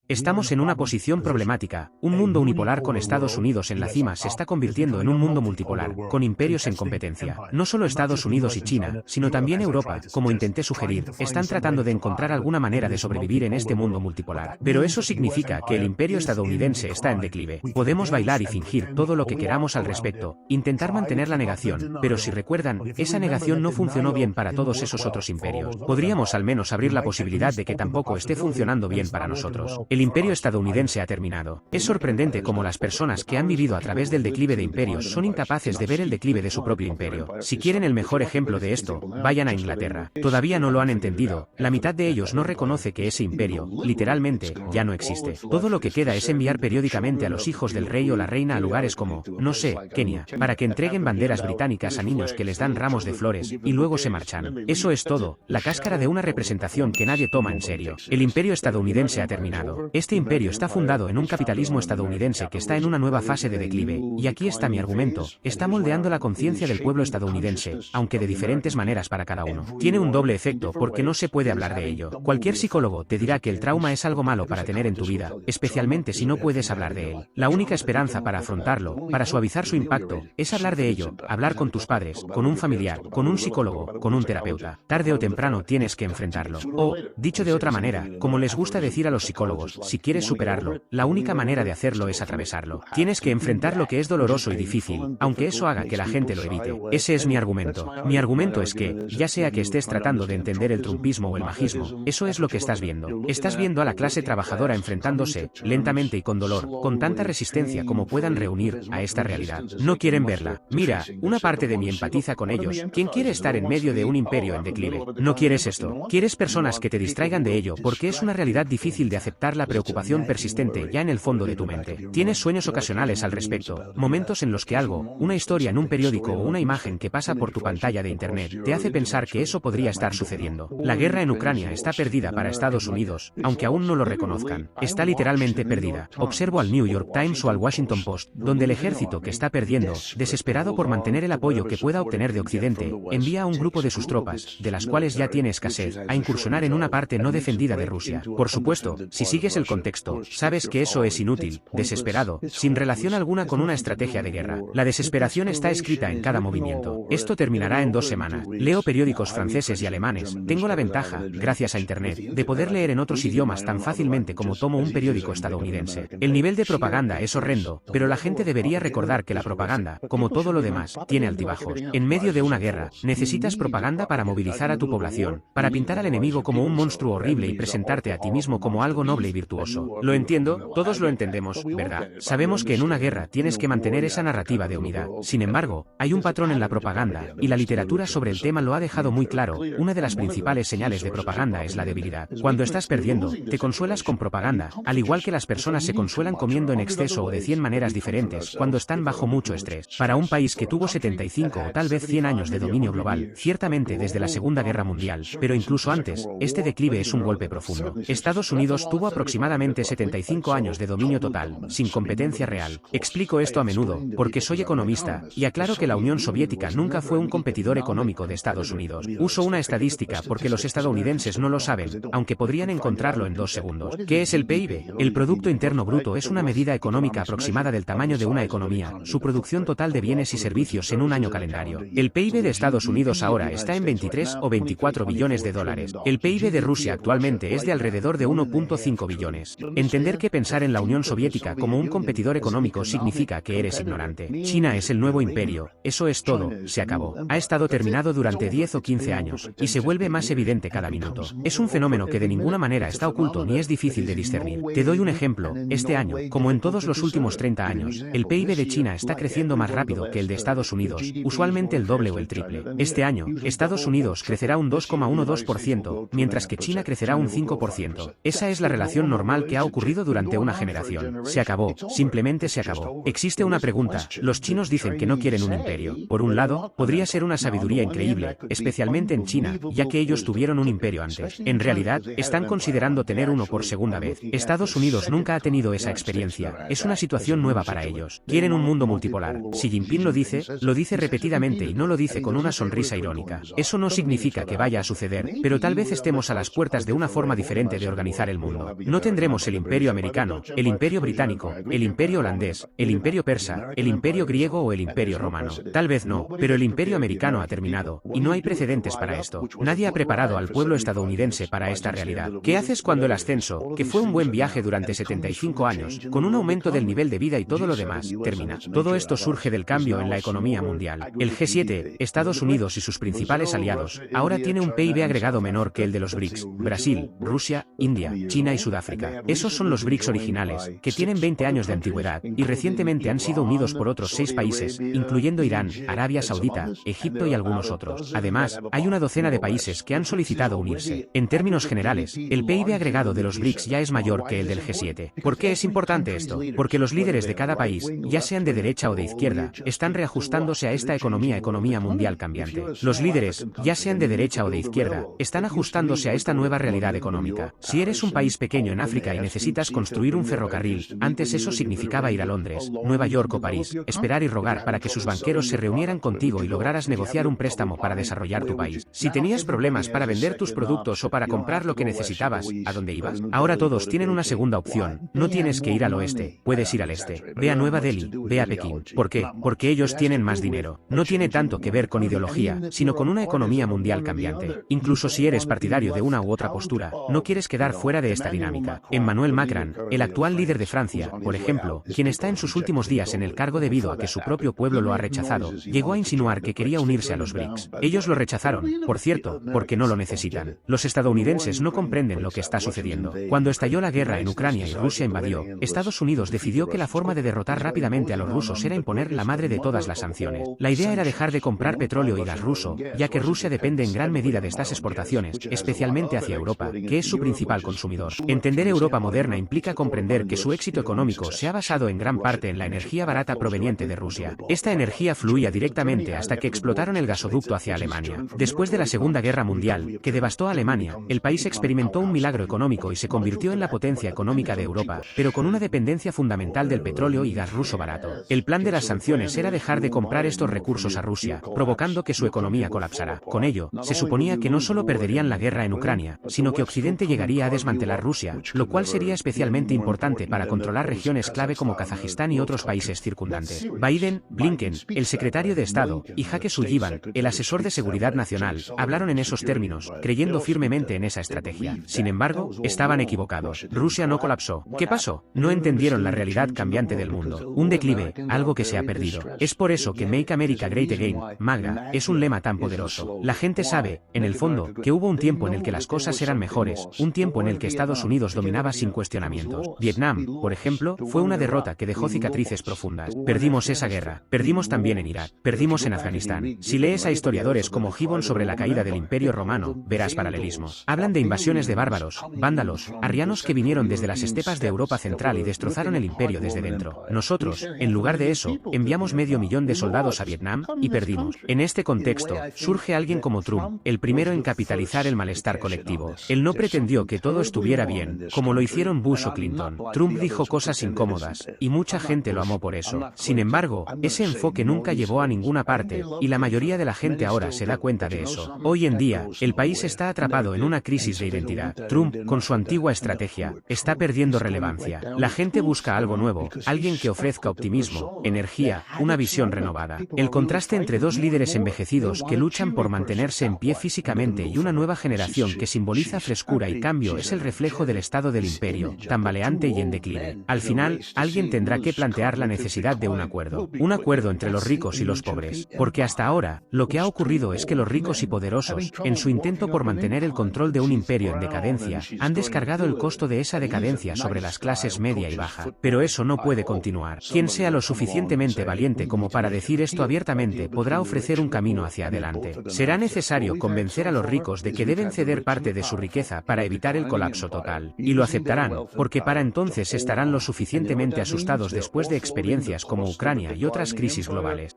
Estamos en una posición problemática. Un mundo unipolar con Estados Unidos en la cima se está convirtiendo en un mundo multipolar, con imperios en competencia. No solo Estados Unidos y China, sino también Europa, como intenté sugerir, están tratando de encontrar alguna manera de sobrevivir en este mundo multipolar. Pero eso significa que el imperio estadounidense está en declive. Podemos bailar y fingir todo lo que queramos al respecto, intentar mantener la negación, pero si recuerdan, esa negación no funcionó bien para todos esos otros imperios. Podríamos al menos abrir la posibilidad de que tampoco esté funcionando bien para nosotros. El imperio estadounidense ha terminado. Es sorprendente cómo las personas que han vivido a través del declive de imperios son incapaces de ver el declive de su propio imperio. Si quieren el mejor ejemplo de esto, vayan a Inglaterra. Todavía no lo han entendido. La mitad de ellos no reconoce que ese imperio, literalmente, ya no existe. Todo lo que queda es enviar periódicamente a los hijos del rey o la reina a lugares como, no sé, Kenia, para que entreguen banderas británicas a niños que les dan ramos de flores, y luego se marchan. Eso es todo, la cáscara de una representación que nadie toma en serio. El imperio estadounidense ha terminado. Este imperio está fundado en un capitalismo estadounidense que está en una nueva fase de declive, y aquí está mi argumento, está moldeando la conciencia del pueblo estadounidense, aunque de diferentes maneras para cada uno. Tiene un doble efecto porque no se puede hablar de ello. Cualquier psicólogo te dirá que el trauma es algo malo para tener en tu vida, especialmente si no puedes hablar de él. La única esperanza para afrontarlo, para suavizar su impacto, es hablar de ello, hablar con tus padres, con un familiar, con un psicólogo, con un terapeuta. Tarde o temprano tienes que enfrentarlo. O, dicho de otra manera, como les gusta decir a los psicólogos, si quieres superarlo, la única manera de hacerlo es atravesarlo. Tienes que enfrentar lo que es doloroso y difícil, aunque eso haga que la gente lo evite. Ese es mi argumento. Mi argumento es que, ya sea que estés tratando de entender el trumpismo o el majismo, eso es lo que estás viendo. Estás viendo a la clase trabajadora enfrentándose, lentamente y con dolor, con tanta resistencia como puedan reunir, a esta realidad. No quieren verla. Mira, una parte de mí empatiza con ellos. ¿Quién quiere estar en medio de un imperio en declive? No quieres esto. Quieres personas que te distraigan de ello porque es una realidad difícil de aceptar, la preocupación persistente ya en el fondo de tu mente. Tienes sueños ocasionales al respecto, momentos en los que algo, una historia en un periódico o una imagen que pasa por tu pantalla de internet, te hace pensar que eso podría estar sucediendo. La guerra en Ucrania está perdida para Estados Unidos, aunque aún no lo reconozcan. Está literalmente perdida. Observo al New York Times o al Washington Post, donde el ejército que está perdiendo, desesperado por mantener el apoyo que pueda obtener de Occidente, envía a un grupo de sus tropas, de las cuales ya tiene escasez, a incursionar en una parte no defendida de Rusia. Por supuesto, si sigues el contexto, sabes que eso es inútil, desesperado, sin relación alguna con una estrategia de guerra. La desesperación está escrita en cada movimiento. Esto terminará en 2 semanas. Leo periódicos franceses y alemanes. Tengo la ventaja, gracias a Internet, de poder leer en otros idiomas tan fácilmente como tomo un periódico estadounidense. El nivel de propaganda es horrendo, pero la gente debería recordar que la propaganda, como todo lo demás, tiene altibajos. En medio de una guerra, necesitas propaganda para movilizar a tu población, para pintar al enemigo como un monstruo horrible y presentarte a ti mismo como algo noble y virtuoso. Lo entiendo, todos lo entendemos, ¿verdad? Sabemos que en una guerra tienes que mantener esa narrativa de unidad. Sin embargo, hay un patrón en la propaganda, y la literatura sobre el tema lo ha dejado muy claro. Una de las principales señales de propaganda es la debilidad. Cuando estás perdiendo, te consuelas con propaganda, al igual que las personas se consuelan comiendo en exceso o de 100 maneras diferentes cuando están bajo mucho estrés. Para un país que tuvo 75 o tal vez 100 años de dominio global, ciertamente desde la Segunda Guerra Mundial, pero incluso antes, este declive es un golpe profundo. Estados Unidos tuvo aproximadamente 75 años de dominio total, sin competencia real. Explico esto a menudo, porque soy economista, y aclaro que la Unión Soviética nunca fue un competidor económico de Estados Unidos. Uso una estadística porque los estadounidenses no lo saben, aunque podrían encontrarlo en 2 segundos. ¿Qué es el PIB? El Producto Interno Bruto es una medida económica aproximada del tamaño de una economía, su producción total de bienes y servicios en un año calendario. El PIB de Estados Unidos ahora está en 23 o 24 billones de dólares. El PIB de Rusia actualmente es de alrededor de 1.5 billones. Entender que pensar en la Unión Soviética como un competidor económico significa que eres ignorante. China es el nuevo imperio, eso es todo, se acabó. Ha estado terminado durante 10 o 15 años, y se vuelve más evidente cada minuto. Es un fenómeno que de ninguna manera está oculto ni es difícil de discernir. Te doy un ejemplo, este año, como en todos los últimos 30 años, el PIB de China está creciendo más rápido que el de Estados Unidos, usualmente el doble o el triple. Este año, Estados Unidos crecerá un 2,12%, mientras que China crecerá un 5%. Esa es la relación normal que ha ocurrido durante una generación. Se acabó, simplemente se acabó. Existe una pregunta, los chinos dicen que no quieren un imperio. Por un lado, podría ser una sabiduría increíble, especialmente en China, ya que ellos tuvieron un imperio antes. En realidad, están considerando tener uno por segunda vez. Estados Unidos nunca ha tenido esa experiencia. Es una situación nueva para ellos. Quieren un mundo multipolar. Xi Jinping lo dice repetidamente y no lo dice con una sonrisa irónica. Eso no significa que vaya a suceder, pero tal vez estemos a las puertas de una forma diferente de organizar el mundo. No No tendremos el imperio americano, el imperio británico, el imperio holandés, el imperio persa, el imperio griego o el imperio romano. Tal vez no, pero el imperio americano ha terminado, y no hay precedentes para esto. Nadie ha preparado al pueblo estadounidense para esta realidad. ¿Qué haces cuando el ascenso, que fue un buen viaje durante 75 años, con un aumento del nivel de vida y todo lo demás, termina? Todo esto surge del cambio en la economía mundial. El G7, Estados Unidos y sus principales aliados, ahora tiene un PIB agregado menor que el de los BRICS, Brasil, Rusia, India, China y Sudáfrica. Esos son los BRICS originales, que tienen 20 años de antigüedad, y recientemente han sido unidos por otros 6 países, incluyendo Irán, Arabia Saudita, Egipto y algunos otros. Además, hay una docena de países que han solicitado unirse. En términos generales, el PIB agregado de los BRICS ya es mayor que el del G7. ¿Por qué es importante esto? Porque los líderes de cada país, ya sean de derecha o de izquierda, están reajustándose a esta economía mundial cambiante. Los líderes, ya sean de derecha o de izquierda, están ajustándose a esta nueva realidad económica. Si eres un país pequeño en África y necesitas construir un ferrocarril, antes eso significaba ir a Londres, Nueva York o París, esperar y rogar para que sus banqueros se reunieran contigo y lograras negociar un préstamo para desarrollar tu país. Si tenías problemas para vender tus productos o para comprar lo que necesitabas, ¿a dónde ibas? Ahora todos tienen una segunda opción. No tienes que ir al oeste, puedes ir al este. Ve a Nueva Delhi, ve a Pekín. ¿Por qué? Porque ellos tienen más dinero. No tiene tanto que ver con ideología, sino con una economía mundial cambiante. Incluso si eres partidario de una u otra postura, no quieres quedar fuera de esta dinámica. Emmanuel Macron, el actual líder de Francia, por ejemplo, quien está en sus últimos días en el cargo debido a que su propio pueblo lo ha rechazado, llegó a insinuar que quería unirse a los BRICS. Ellos lo rechazaron, por cierto, porque no lo necesitan. Los estadounidenses no comprenden lo que está sucediendo. Cuando estalló la guerra en Ucrania y Rusia invadió, Estados Unidos decidió que la forma de derrotar rápidamente a los rusos era imponer la madre de todas las sanciones. La idea era dejar de comprar petróleo y gas ruso, ya que Rusia depende en gran medida de estas exportaciones, especialmente hacia Europa, que es su principal consumidor. Entender Europa moderna implica comprender que su éxito económico se ha basado en gran parte en la energía barata proveniente de Rusia. Esta energía fluía directamente hasta que explotaron el gasoducto hacia Alemania. Después de la Segunda Guerra Mundial, que devastó a Alemania, el país experimentó un milagro económico y se convirtió en la potencia económica de Europa, pero con una dependencia fundamental del petróleo y gas ruso barato. El plan de las sanciones era dejar de comprar estos recursos a Rusia, provocando que su economía colapsara. Con ello, se suponía que no solo perderían la guerra en Ucrania, sino que Occidente llegaría a desmantelar Rusia, lo cual sería especialmente importante para controlar regiones clave como Kazajistán y otros países circundantes. Biden, Blinken, el secretario de Estado, y Jake Sullivan, el asesor de seguridad nacional, hablaron en esos términos, creyendo firmemente en esa estrategia. Sin embargo, estaban equivocados. Rusia no colapsó. ¿Qué pasó? No entendieron la realidad cambiante del mundo. Un declive, algo que se ha perdido. Es por eso que Make America Great Again, MAGA, es un lema tan poderoso. La gente sabe, en el fondo, que hubo un tiempo en el que las cosas eran mejores, un tiempo en el que Estados Unidos dominaba sin cuestionamientos. Vietnam, por ejemplo, fue una derrota que dejó cicatrices profundas. Perdimos esa guerra. Perdimos también en Irak. Perdimos en Afganistán. Si lees a historiadores como Gibbon sobre la caída del Imperio Romano, verás paralelismos. Hablan de invasiones de bárbaros, vándalos, arrianos que vinieron desde las estepas de Europa Central y destrozaron el imperio desde dentro. Nosotros, en lugar de eso, enviamos 500.000 de soldados a Vietnam y perdimos. En este contexto, surge alguien como Trump, el primero en capitalizar el malestar colectivo. Él no pretendió que todo estuviera bien, como lo hicieron Bush o Clinton. Trump dijo cosas incómodas, y mucha gente lo amó por eso. Sin embargo, ese enfoque nunca llevó a ninguna parte, y la mayoría de la gente ahora se da cuenta de eso. Hoy en día, el país está atrapado en una crisis de identidad. Trump, con su antigua estrategia, está perdiendo relevancia. La gente busca algo nuevo, alguien que ofrezca optimismo, energía, una visión renovada. El contraste entre dos líderes envejecidos que luchan por mantenerse en pie físicamente y una nueva generación que simboliza frescura y cambio es el reflejo del estado del imperio, tambaleante y en declive. Al final, alguien tendrá que plantear la necesidad de un acuerdo entre los ricos y los pobres, porque hasta ahora, lo que ha ocurrido es que los ricos y poderosos, en su intento por mantener el control de un imperio en decadencia, han descargado el costo de esa decadencia sobre las clases media y baja. Pero eso no puede continuar. Quien sea lo suficientemente valiente como para decir esto abiertamente podrá ofrecer un camino hacia adelante. Será necesario convencer a los ricos de que deben ceder parte de su riqueza para evitar el colapso total. Y lo aceptarán, porque para entonces estarán lo suficientemente asustados después de experiencias como Ucrania y otras crisis globales.